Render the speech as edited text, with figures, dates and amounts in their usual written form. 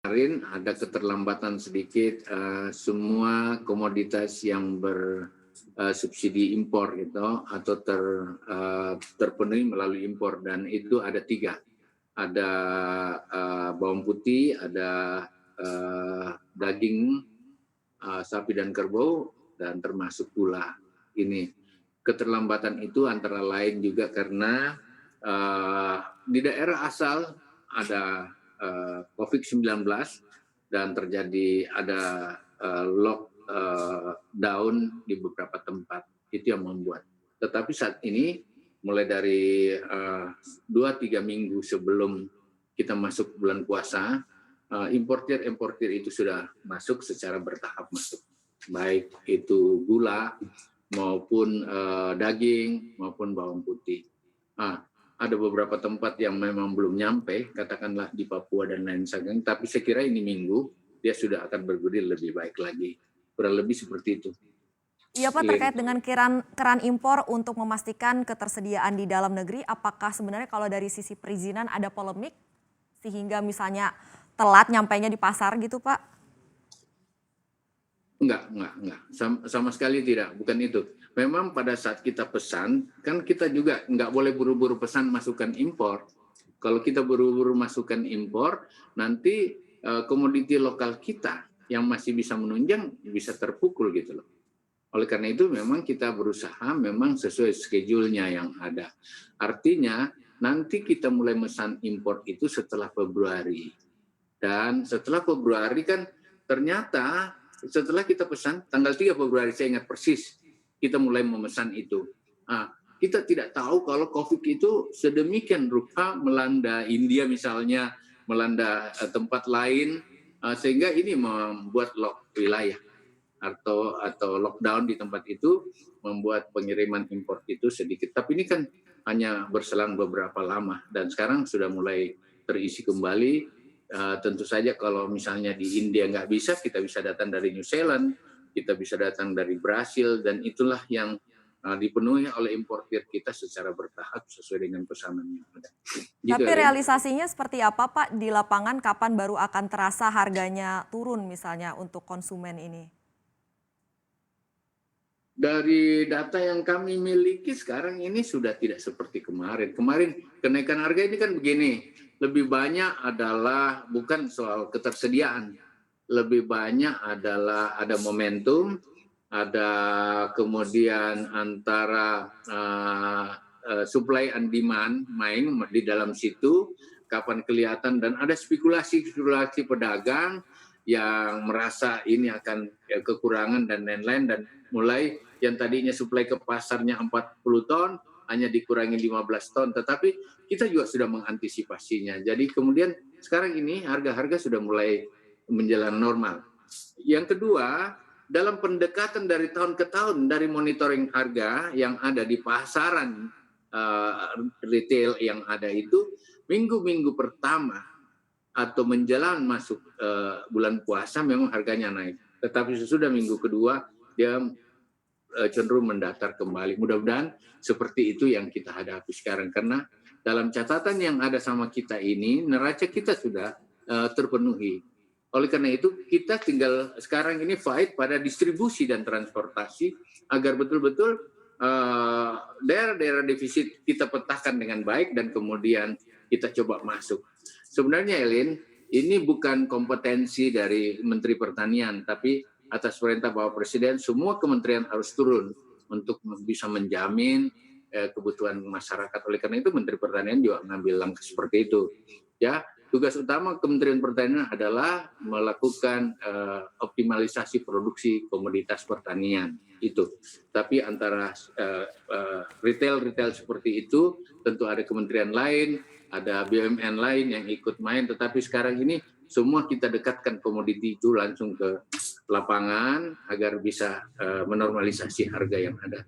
kemarin ada keterlambatan sedikit semua komoditas yang bersubsidi impor itu atau terpenuhi melalui impor, dan itu ada 3. Ada bawang putih, ada daging sapi dan kerbau, dan termasuk gula. Ini keterlambatan itu antara lain juga karena di daerah asal ada COVID-19 dan terjadi ada lockdown di beberapa tempat. Itu yang membuat. Tetapi saat ini mulai dari 2-3 minggu sebelum kita masuk bulan puasa, importir itu sudah masuk secara bertahap masuk. Baik itu gula maupun daging maupun bawang putih. Ada beberapa tempat yang memang belum nyampe, katakanlah di Papua dan lain sebagainya, tapi saya kira ini minggu dia sudah akan bergulir lebih baik lagi. Kurang lebih seperti itu. Iya Pak, terkait dengan keran impor untuk memastikan ketersediaan di dalam negeri, apakah sebenarnya kalau dari sisi perizinan ada polemik sehingga misalnya telat nyampainya di pasar gitu Pak? Enggak. Sama sekali tidak, bukan itu. Memang pada saat kita pesan, kan kita juga nggak boleh buru-buru pesan masukkan impor. Kalau kita buru-buru masukkan impor, nanti komoditi lokal kita yang masih bisa menunjang bisa terpukul gitu loh. Oleh karena itu memang kita berusaha memang sesuai schedule-nya yang ada. Artinya nanti kita mulai mesan impor itu setelah Februari. Dan setelah Februari kan ternyata setelah kita pesan tanggal 3 Februari, saya ingat persis, kita mulai memesan itu. Kita tidak tahu kalau COVID itu sedemikian rupa melanda India misalnya, melanda tempat lain, sehingga ini membuat lock wilayah atau lockdown di tempat itu, membuat pengiriman impor itu sedikit. Tapi ini kan hanya berselang beberapa lama dan sekarang sudah mulai terisi kembali. Tentu saja kalau misalnya di India nggak bisa, kita bisa datang dari New Zealand, kita bisa datang dari Brasil, dan itulah yang dipenuhi oleh importir kita secara bertahap sesuai dengan pesanan yang ada. Tapi realisasinya seperti apa Pak di lapangan, kapan baru akan terasa harganya turun misalnya untuk konsumen ini? Dari data yang kami miliki sekarang ini sudah tidak seperti kemarin. Kemarin kenaikan harga ini kan begini, lebih banyak adalah bukan soal ketersediaan, lebih banyak adalah ada momentum, ada kemudian antara supply and demand main di dalam situ, kapan kelihatan, dan ada spekulasi pedagang yang merasa ini akan kekurangan dan lain-lain, dan mulai yang tadinya suplai ke pasarnya 40 ton hanya dikurangi 15 ton, tetapi kita juga sudah mengantisipasinya. Jadi kemudian sekarang ini harga-harga sudah mulai menjelang normal. Yang kedua, dalam pendekatan dari tahun ke tahun, dari monitoring harga yang ada di pasaran retail yang ada itu, minggu-minggu pertama atau menjelang masuk bulan puasa memang harganya naik. Tetapi sesudah minggu kedua dia cenderung mendatar kembali. Mudah-mudahan seperti itu yang kita hadapi sekarang, karena dalam catatan yang ada sama kita ini neraca kita sudah terpenuhi. Oleh karena itu kita tinggal sekarang ini fight pada distribusi dan transportasi agar betul-betul daerah-daerah defisit kita petakan dengan baik dan kemudian kita coba masuk. Sebenarnya Elin, ini bukan kompetensi dari Menteri Pertanian, tapi atas perintah Bapak Presiden, semua kementerian harus turun untuk bisa menjamin kebutuhan masyarakat. Oleh karena itu Menteri Pertanian juga mengambil langkah seperti itu. Ya, tugas utama Kementerian Pertanian adalah melakukan optimalisasi produksi komoditas pertanian itu. Tapi antara retail seperti itu tentu ada kementerian lain, ada BUMN lain yang ikut main. Tetapi sekarang ini semua kita dekatkan komoditi itu langsung ke lapangan agar bisa menormalisasi harga yang ada.